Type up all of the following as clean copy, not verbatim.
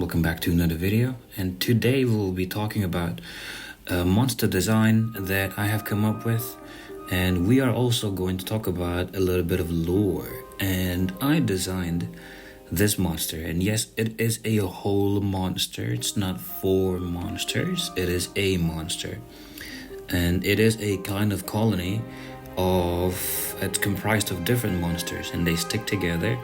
welcome back to another video, and today we'll be talking about a monster design that I have come up with, and we are also going to talk about a little bit of lore. And I designed this monster, and yes, it is a whole monster. It's not 4 monsters, it is a monster, and it is a kind of colony it's comprised of different monsters, and they stick together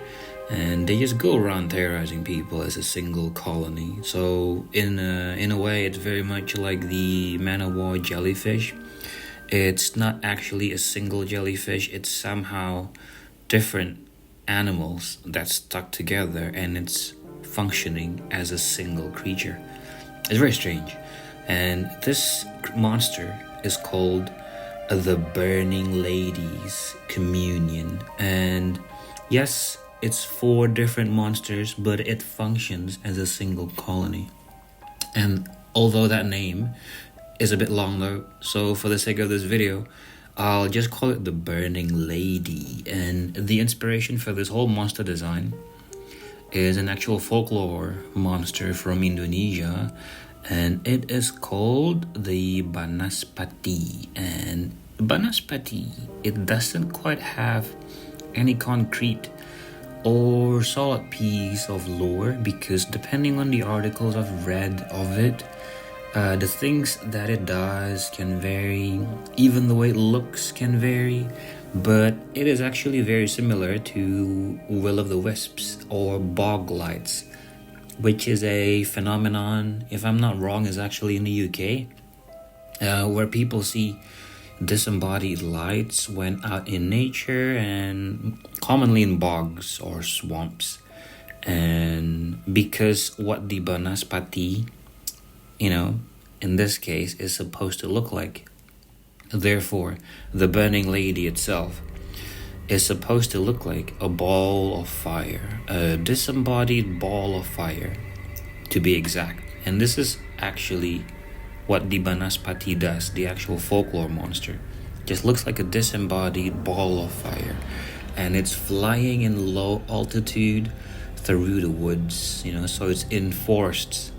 and they just go around terrorizing people as a single colony. So in a way, it's very much like the Man of War jellyfish. It's not actually a single jellyfish, it's somehow different animals that stuck together, and it's functioning as a single creature. It's very strange. And this monster is called the Burning Lady's Communion. And yes, it's 4 different monsters, but it functions as a single colony. And although that name is a bit long though, so for the sake of this video, I'll just call it the Burning Lady. And the inspiration for this whole monster design is an actual folklore monster from Indonesia, and it is called the Banaspati. And Banaspati, it doesn't quite have any concrete or solid piece of lore, because depending on the articles I've read of it, the things that it does can vary, even the way it looks can vary, but it is actually very similar to will-o'-the-wisps or bog lights, which is a phenomenon, if I'm not wrong, is actually in the UK, where people see disembodied lights when out in nature, and commonly in bogs or swamps. And because what the Banaspati, in this case, is supposed to look like, therefore the Burning Lady itself is supposed to look like a ball of fire, a disembodied ball of fire to be exact. And this is actually what the Banaspati does. The actual folklore monster just looks like a disembodied ball of fire, and it's flying in low altitude through the woods, so it's in forests,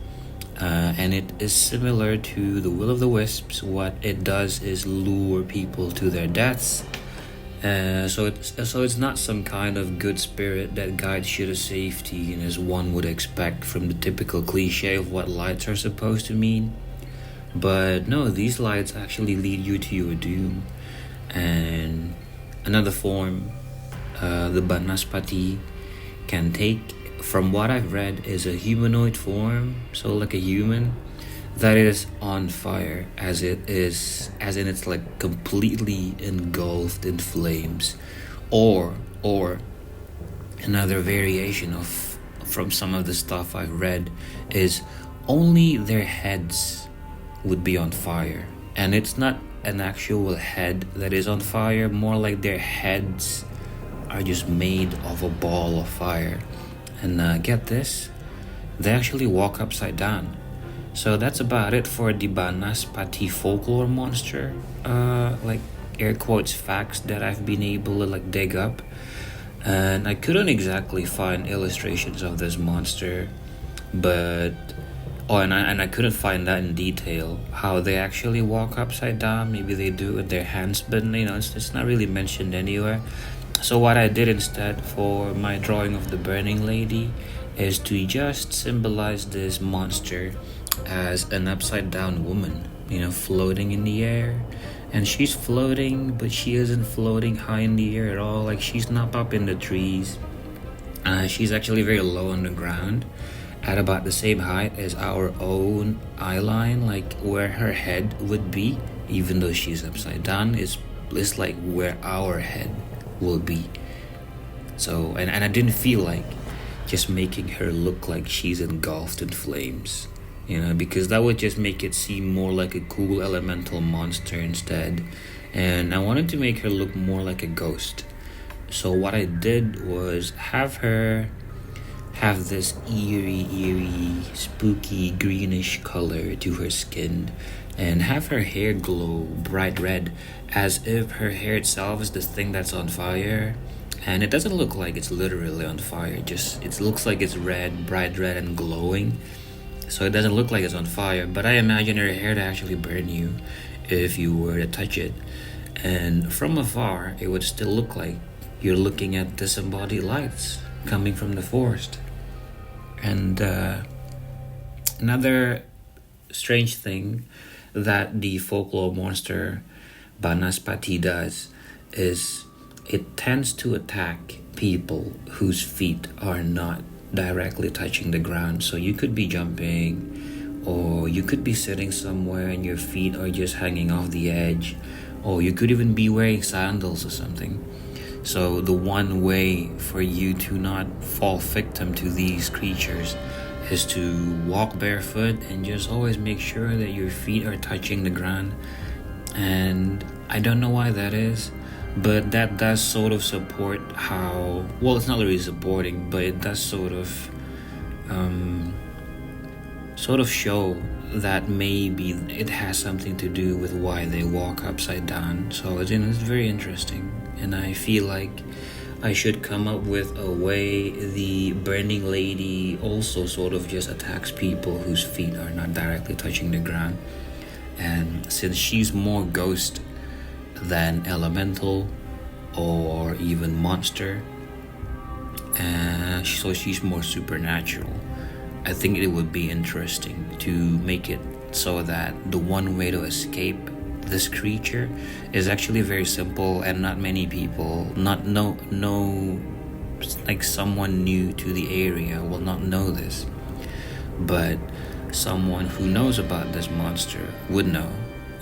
and it is similar to the will-o'-the-wisps. What it does is lure people to their deaths. So it's not some kind of good spirit that guides you to safety, and as one would expect from the typical cliche of what lights are supposed to mean. But no, these lights actually lead you to your doom. And another form the Banaspati can take, from what I've read, is a humanoid form, so like a human that is on fire, as in it's like completely engulfed in flames, or another variation from some of the stuff I've read is only their heads would be on fire, and it's not an actual head that is on fire, more like their heads are just made of a ball of fire. And get this, they actually walk upside down. So that's about it for the Banaspati folklore monster, like air quotes facts that I've been able to dig up. And I couldn't exactly find illustrations of this monster, but and I couldn't find that in detail, how they actually walk upside down. Maybe they do it with their hands, but it's not really mentioned anywhere. So what I did instead for my drawing of the Burning Lady is to just symbolize this monster as an upside down woman, floating in the air. And she's floating, but she isn't floating high in the air at all. Like, she's not up in the trees. She's actually very low on the ground, at about the same height as our own eye line, like where her head would be, even though she's upside down, is like where our head will be. So, and I didn't feel like just making her look like she's engulfed in flames, because that would just make it seem more like a cool elemental monster instead. And I wanted to make her look more like a ghost. So what I did was have her have this eerie, spooky greenish color to her skin, and have her hair glow bright red, as if her hair itself is the thing that's on fire. and it doesn't look like it's literally on fire. It looks like it's red, bright red and glowing. So it doesn't look like it's on fire, but I imagine her hair to actually burn you if you were to touch it. And from afar, it would still look like you're looking at disembodied lights coming from the forest. And another strange thing that the folklore monster Banaspati does is it tends to attack people whose feet are not directly touching the ground. So you could be jumping, or you could be sitting somewhere and your feet are just hanging off the edge, or you could even be wearing sandals or something. So the one way for you to not fall victim to these creatures is to walk barefoot and just always make sure that your feet are touching the ground. And I don't know why that is, but that does sort of support how, well, it's not really supporting, but it does sort of show that maybe it has something to do with why they walk upside down. So it's very interesting, and I feel like I should come up with a way the burning lady also sort of just attacks people whose feet are not directly touching the ground. And since she's more ghost than elemental or even monster, so she's more supernatural, I think it would be interesting to make it so that the one way to escape this creature is actually very simple, and not many people, like someone new to the area will not know this, but someone who knows about this monster would know.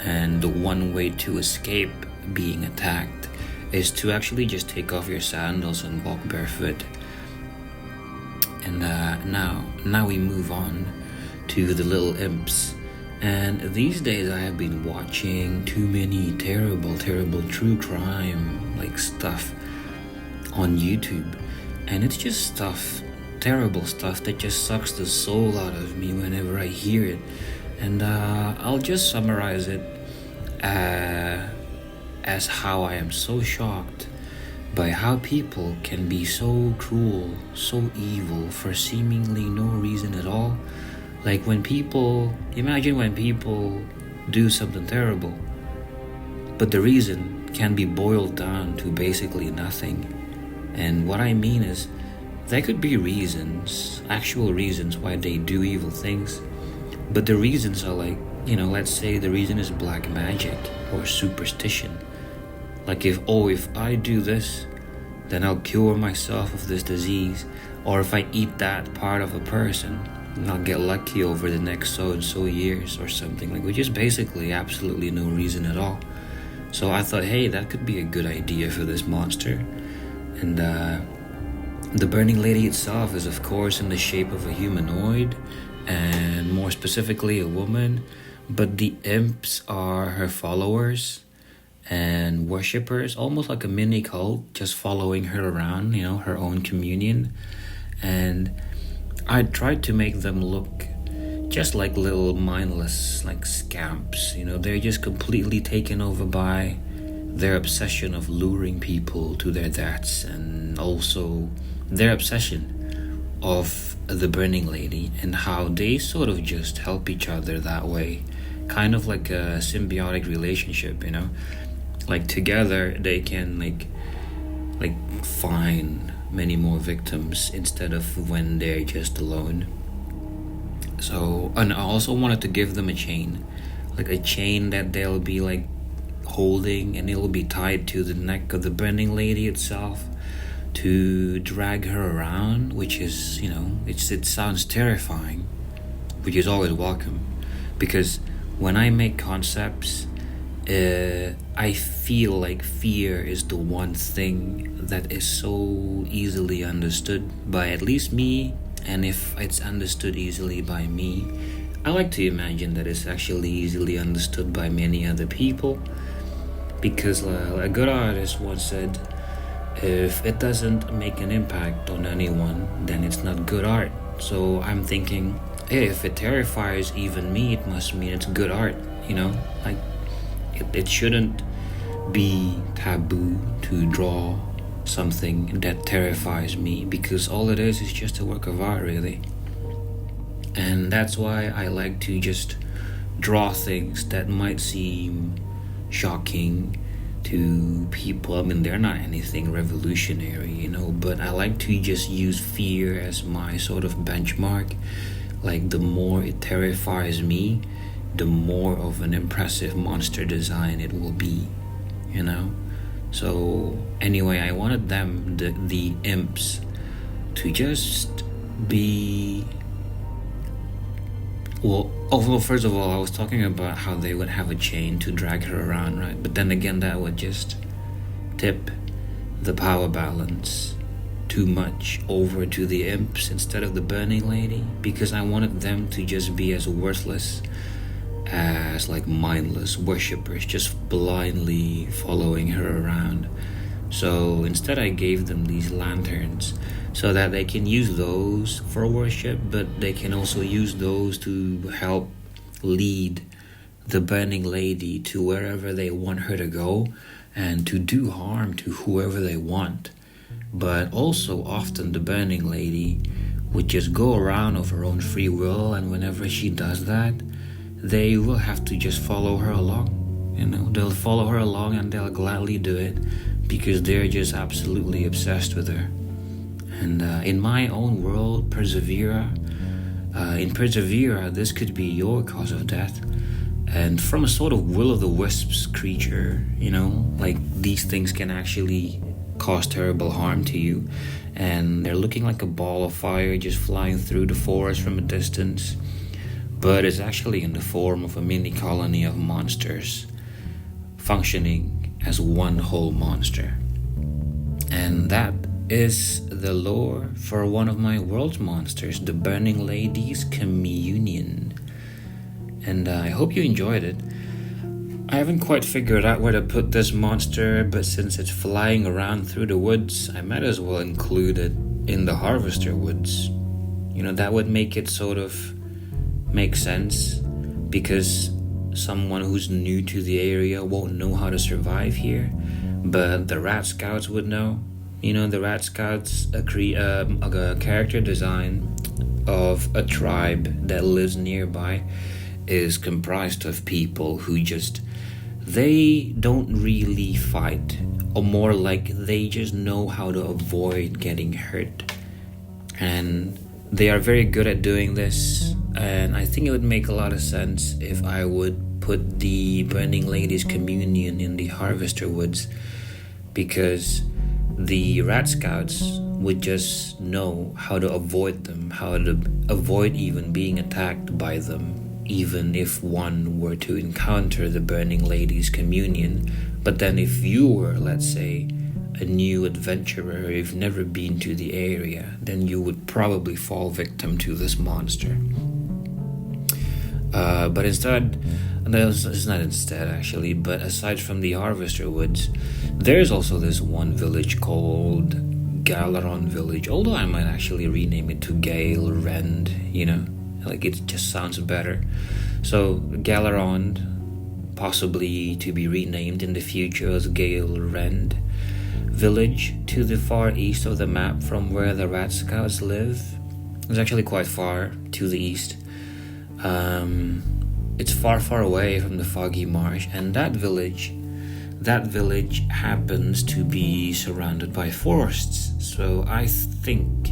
And the one way to escape being attacked is to actually just take off your sandals and walk barefoot. And now we move on to the little imps. And these days I have been watching too many terrible true crime like stuff on YouTube, and it's just terrible stuff that just sucks the soul out of me whenever I hear it. And I'll just summarize it as how I am so shocked by how people can be so cruel, so evil for seemingly no reason at all. Like imagine when people do something terrible, but the reason can be boiled down to basically nothing. And what I mean is, there could be actual reasons why they do evil things, but the reasons are like, let's say the reason is black magic or superstition. Like if I do this, then I'll cure myself of this disease. Or if I eat that part of a person, I'll get lucky over the next so and so years or something. Like, which is basically absolutely no reason at all. So I thought, hey, that could be a good idea for this monster. And the burning lady itself is of course in the shape of a humanoid, and more specifically a woman. But the imps are her followers and worshippers, almost like a mini cult, just following her around, her own communion. And I tried to make them look just like little mindless, like scamps. They're just completely taken over by their obsession of luring people to their deaths, and also their obsession of the burning lady, and how they sort of just help each other that way, kind of like a symbiotic relationship. Like together they can like find many more victims instead of when they're just alone. So, and I also wanted to give them a chain that they'll be like holding, and it'll be tied to the neck of the burning lady itself to drag her around, which is, it sounds terrifying, which is always welcome, because when I make concepts, I feel like fear is the one thing that is so easily understood by at least me, and if it's understood easily by me, I like to imagine that it's actually easily understood by many other people, because a good artist once said, if it doesn't make an impact on anyone, then it's not good art. So I'm thinking, hey, if it terrifies even me, it must mean it's good art, like it shouldn't be taboo to draw something that terrifies me, because all it is just a work of art, really. And that's why I like to just draw things that might seem shocking to people. I mean, they're not anything revolutionary, you know, but I like to just use fear as my sort of benchmark. Like, the more it terrifies me, the more of an impressive monster design it will be, you know. So anyway, I wanted them, the imps, to just be, well, first of all, I was talking about how they would have a chain to drag her around, right? But then again, that would just tip the power balance too much over to the imps instead of the burning lady, because I wanted them to just be as worthless as like mindless worshippers, just blindly following her around. So instead I gave them these lanterns so that they can use those for worship, but they can also use those to help lead the burning lady to wherever they want her to go and to do harm to whoever they want. But also often the burning lady would just go around of her own free will, and whenever she does that, they will have to just follow her along. You know, they'll follow her along and they'll gladly do it because they're just absolutely obsessed with her. And in my own world, in Persevera, this could be your cause of death. And from a sort of will-o'-the-wisps creature, you know, like, these things can actually cause terrible harm to you. And they're looking like a ball of fire just flying through the forest from a distance. But it's actually in the form of a mini colony of monsters functioning as one whole monster. And that is the lore for one of my world's monsters, the Burning Lady's Communion. And I hope you enjoyed it. I haven't quite figured out where to put this monster, but since it's flying around through the woods, I might as well include it in the Harvester Woods. You know, that would make it sort of make sense, because someone who's new to the area won't know how to survive here, but the Rat Scouts would know. You know, the Rat Scouts, a character design of a tribe that lives nearby, is comprised of people who they don't really fight, or more like they just know how to avoid getting hurt. And they are very good at doing this, and I think it would make a lot of sense if I would put the Burning Lady's Communion in the Harvester Woods, because the Rat Scouts would just know how to avoid them, how to avoid even being attacked by them, even if one were to encounter the Burning Lady's Communion. But then if you were, let's say, a new adventurer, you've never been to the area, then you would probably fall victim to this monster. But instead, it's not instead actually, but aside from the Harvester Woods, there's also this one village called Galeron Village, although I might actually rename it to Gale Rend, you know, like it just sounds better. So Galeron, possibly to be renamed in the future as Gale Rend Village, to the far east of the map from where the Rat Scouts live. It's actually quite far to the east. It's far away from the foggy marsh, and that village happens to be surrounded by forests. So I think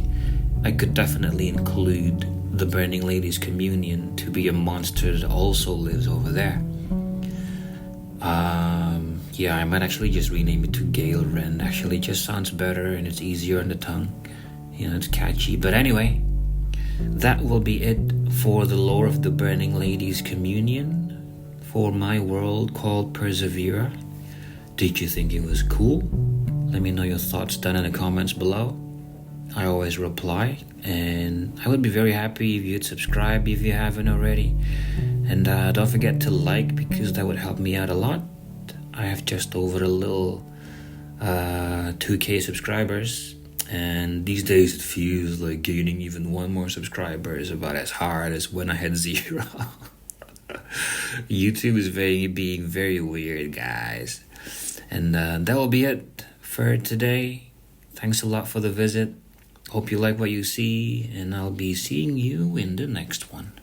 I could definitely include the Burning Lady's Communion to be a monster that also lives over there. Yeah, I might actually just rename it to Gale Wren. Actually, it just sounds better and it's easier on the tongue. You know, it's catchy. But anyway, that will be it for the lore of the Burning Lady's Communion for my world called Persevera. Did you think it was cool? Let me know your thoughts down in the comments below. I always reply, and I would be very happy if you'd subscribe if you haven't already. And don't forget to like, because that would help me out a lot. I have just over a little 2K subscribers, and these days it feels like gaining even one more subscriber is about as hard as when I had 0. YouTube is being very weird, guys. And that will be it for today. Thanks a lot for the visit. Hope you like what you see, and I'll be seeing you in the next one.